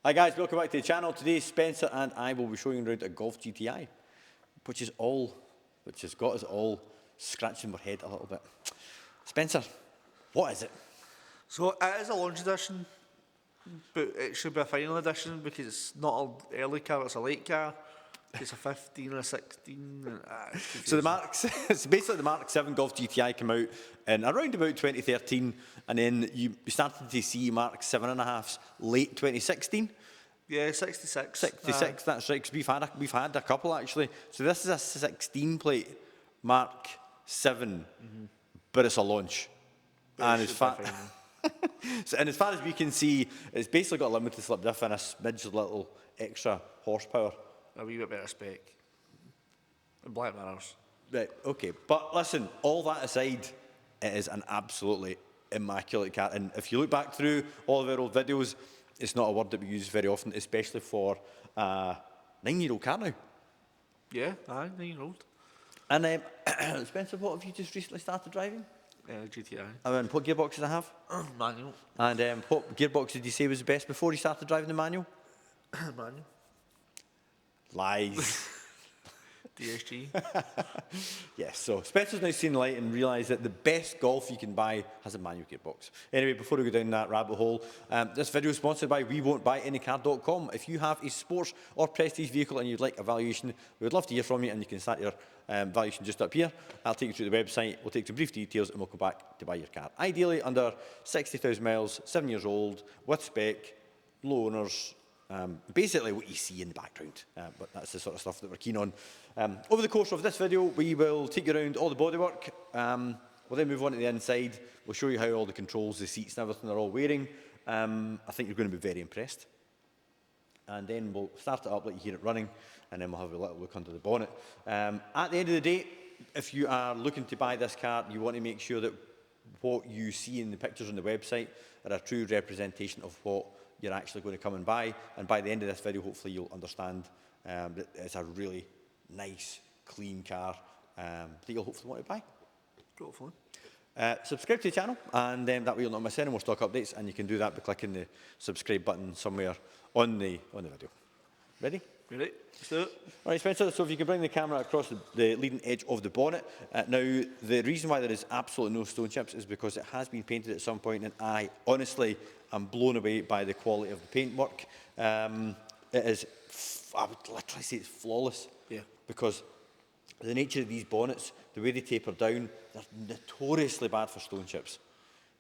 Hi guys, welcome back to the channel. Today Spencer and I will be showing you around a Golf GTI, which has got us all scratching our head a little bit. Spencer, what is it? So it is a launch edition, but it should be a final edition because it's not an early car, it's a late car. It's a 15 or a 16. So it's basically the Mark 7 Golf GTI came out in around about 2013, and then you started to see Mark 7.5s late 2016. Yeah, 66. 66, that's right, because we've had a couple actually. So this is a 16 plate Mark 7, but it's a launch. And as far as we can see, it's basically got a limited slip diff and a smidge little extra horsepower. A wee bit better spec. And black mirrors. Right, okay. But listen, all that aside, it is an absolutely immaculate car. And if you look back through all of our old videos, it's not a word that we use very often, especially for a 9-year-old car now. Yeah, 9-year-old. And Spencer, what have you just recently started driving? GTI. And what gearbox did I have? Manual. And what gearbox did you say was the best before you started driving the manual? Manual. Lies. DSG. Yes, so Spencer's now seen the light and realised that the best Golf you can buy has a manual gearbox. Anyway, before we go down that rabbit hole, this video is sponsored by WeWon'tBuyAnyCar.com. If you have a sports or prestige vehicle and you'd like a valuation, we would love to hear from you, and you can start your valuation just up here. I'll take you through the website, we'll take some brief details, and we'll come back to buy your car. Ideally under 60,000 miles, 7 years old, with spec, low owners, basically what you see in the background, but that's the sort of stuff that we're keen on. Over the course of this video, we will take you around all the bodywork. We'll then move on to the inside. We'll show you how all the controls, the seats and everything are all wearing. I think you're going to be very impressed. And then we'll start it up, let you hear it running, and then we'll have a little look under the bonnet. At the end of the day, if you are looking to buy this car, you want to make sure that what you see in the pictures on the website are a true representation of what you're actually going to come and buy. And by the end of this video, hopefully you'll understand that it's a really nice, clean car that you'll hopefully want to buy. Hopefully. Subscribe to the channel, and that way you'll not miss any more stock updates, and you can do that by clicking the subscribe button somewhere on the video. Ready? Ready? Let's do it. All right, Spencer, so if you can bring the camera across the leading edge of the bonnet. Now, the reason why there is absolutely no stone chips is because it has been painted at some point, and I honestly am blown away by the quality of the paintwork. It is, I would literally say it's flawless. Yeah. Because the nature of these bonnets, the way they taper down, they're notoriously bad for stone chips.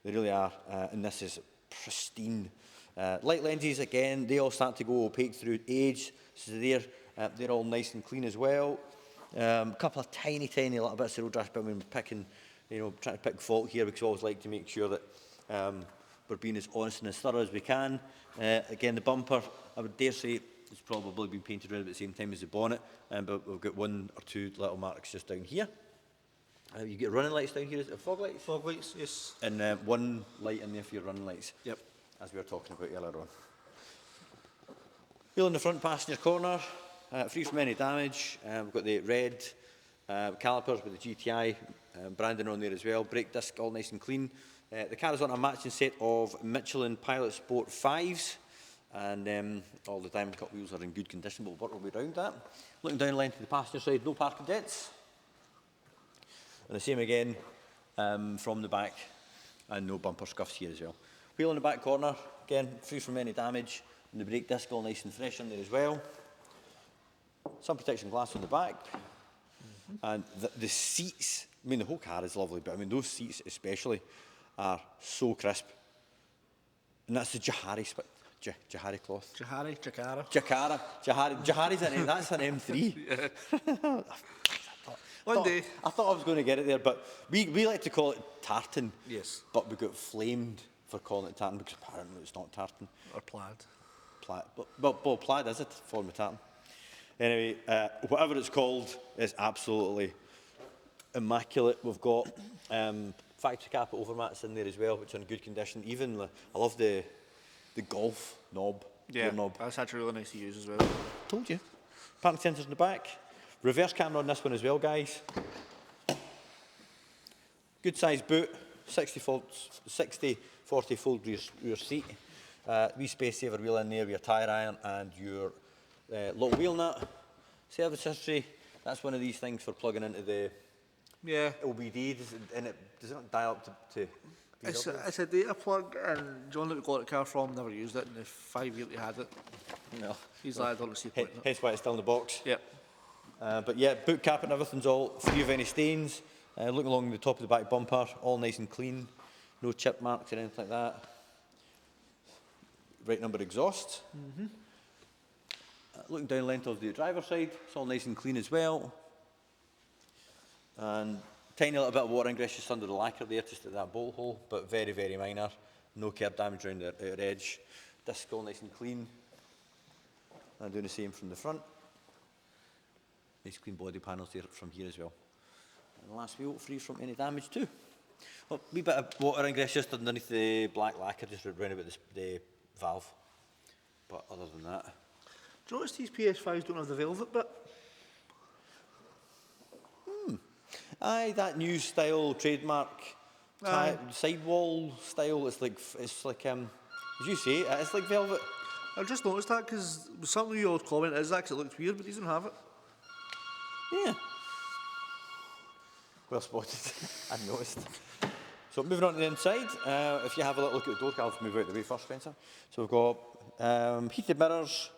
They really are, and this is pristine. Light lenses, again, they all start to go opaque through age, so they're all nice and clean as well. A couple of tiny little bits of road rash, but we're picking, trying to pick fault here, because we always like to make sure that we're being as honest and as thorough as we can. Again, the bumper, I would dare say, it's probably been painted around at the same time as the bonnet, but we've got one or two little marks just down here. You get running lights down here, is it fog lights? Fog lights, yes. And one light in there for your running lights. Yep. As we were talking about earlier on. Wheel in the front passenger corner, free from any damage. We've got the red calipers with the GTI branding on there as well. Brake disc all nice and clean. The car is on a matching set of Michelin Pilot Sport 5s, and all the diamond cut wheels are in good condition, but we'll work our way around that. Looking down the length of the passenger side, no parking dents. And the same again from the back, and no bumper scuffs here as well. Wheel in the back corner, again, free from any damage, and the brake disc all nice and fresh on there as well. Sun protection glass on the back. And the seats, I mean, the whole car is lovely, but I mean, those seats especially are so crisp. And that's the Jahari cloth. Jahari's that's an M3. One day. I thought I was going to get it there, but we like to call it tartan. Yes. But we got flamed for calling it tartan, because apparently it's not tartan. Or plaid. But plaid is it, form of tartan. Anyway, whatever it's called is absolutely immaculate. We've got factory carpet overmats in there as well, which are in good condition. Even, I love the Golf knob. Yeah, knob. that's actually really nice to use as well. Told you. Parking sensors in the back. Reverse camera on this one as well, guys. Good size boot. 60-40 fold rear seat. Wee space saver wheel in there with your tyre iron and your little wheel nut. Service history, that's one of these things for plugging into the Yeah. OBD, does it not dial up to VW? It's a data plug, and John that we got the car from never used it in the 5 years he had it. No. He's like, I don't see the point in it. Hence why it's still in the box. Yep. But yeah, boot cap and everything's all free of any stains. Look along the top of the back bumper, all nice and clean. No chip marks or anything like that. Right number exhaust. Looking down length of the driver's side, it's all nice and clean as well. And tiny little bit of water ingress just under the lacquer there, just at that bolt hole, but very, very minor. No curb damage around the outer edge. Disc all nice and clean. And doing the same from the front. Nice clean body panels there from here as well. And the last wheel free from any damage too. Well, wee bit of water ingress just underneath the black lacquer, just around about the valve. But other than that, Do you notice these PS5s don't have the velvet bit? aye, that new style trademark sidewall style. It's like as you say, it's like velvet. I just noticed that because some of your comment is that 'cause it looks weird, but these don't have it. Yeah. Well spotted. I've noticed. So moving on to the inside, if you have a little look at the door, I'll move out of the way first, Spencer. So we've got heated mirrors,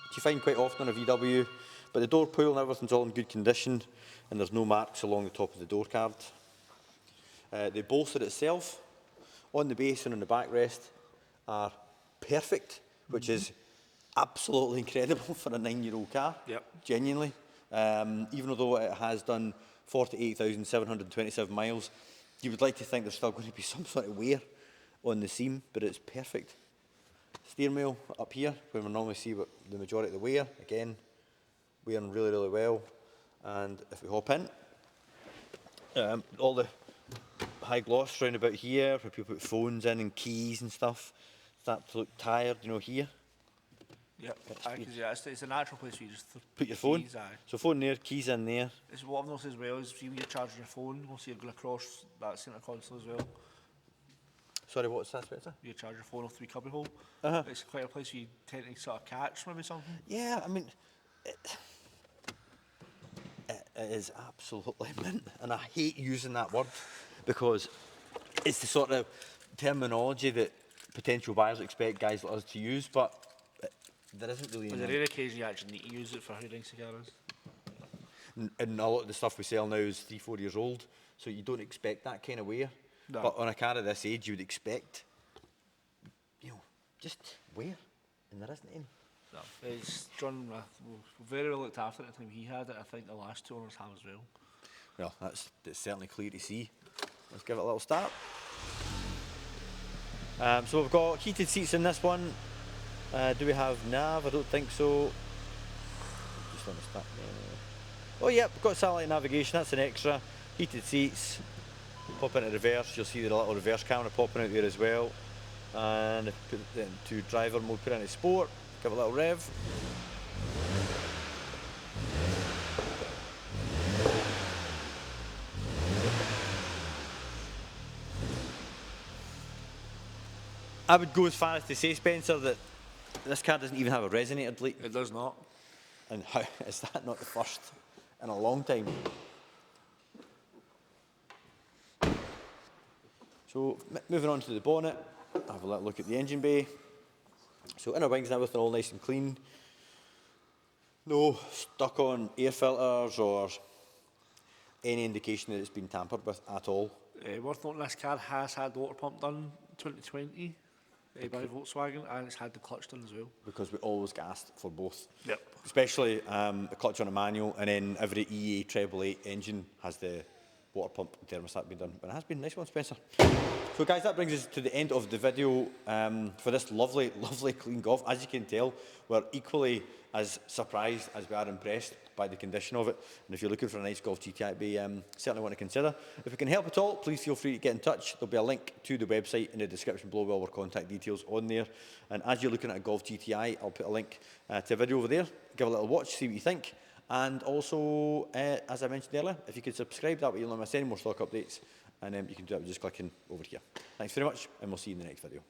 which you find quite often on a VW, but the door pull and everything's all in good condition, and there's no marks along the top of the door card. The bolster itself, on the base and on the backrest, are perfect, which is absolutely incredible for a 9-year-old car. Yep. Genuinely. Even though it has done 48,727 miles, you would like to think there's still going to be some sort of wear on the seam, but it's perfect. Steering wheel up here, where we normally see what the majority of the wear, again, wearing really, really well. And if we hop in, all the high gloss round about here, where people put phones in and keys and stuff, start to look tired, you know, here. Yep. Yeah, it's a natural place where you just Put your phone. keys, aye. So phone there, keys in there. It's what I've noticed as well is see when you're charging your phone, you'll see it going across that centre console as well. Sorry, what's that, Spencer? You charge your phone off the wee cubby hole. Uh-huh. It's quite a place where you tend to sort of catch maybe something. Yeah, I mean, it is absolutely mint, and I hate using that word because it's the sort of terminology that potential buyers expect guys like us to use, but there isn't really On the any. rare occasion you actually need to use it for hiding cigars. And a lot of the stuff we sell now is 3-4 years old, so you don't expect that kind of wear. No. But on a car of this age, you would expect, you know, just wear, and there isn't any. No, it's John very well looked after at the time he had it. I think the last two owners have as well. Well, that's certainly clear to see. Let's give it a little start. So we've got heated seats in this one. Do we have nav? I don't think so. Just want to start. Oh yeah, we've got satellite navigation, that's an extra. Heated seats. Pop into reverse, you'll see the little reverse camera popping out there as well. And if we put it into driver mode, put it into sport, give it a little rev. I would go as far as to say, Spencer, that this car doesn't even have a resonator delete. It does not. And how is that not the first in a long time? So moving on to the bonnet, have a little look at the engine bay. So inner wings and everything all nice and clean. No stuck on air filters or any indication that it's been tampered with at all. Worth noting, this car has had the water pump done in 2020 by Volkswagen, and it's had the clutch done as well. Because we always gassed for both. Yep. Especially the clutch on a manual, and then every EA 888 engine has the water pump thermostat being done. But it has been a nice one, Spencer. So guys, that brings us to the end of the video for this lovely, lovely clean Golf. As you can tell, we're equally as surprised as we are impressed by the condition of it. And if you're looking for a nice Golf GTI, it'd be certainly one to consider. If we can help at all, please feel free to get in touch. There'll be a link to the website in the description below with all our contact details on there. And as you're looking at a Golf GTI, I'll put a link to a video over there. Give a little watch, see what you think. And also, as I mentioned earlier, if you could subscribe, that way you'll not miss any more stock updates. And you can do that by just clicking over here. Thanks very much, and we'll see you in the next video.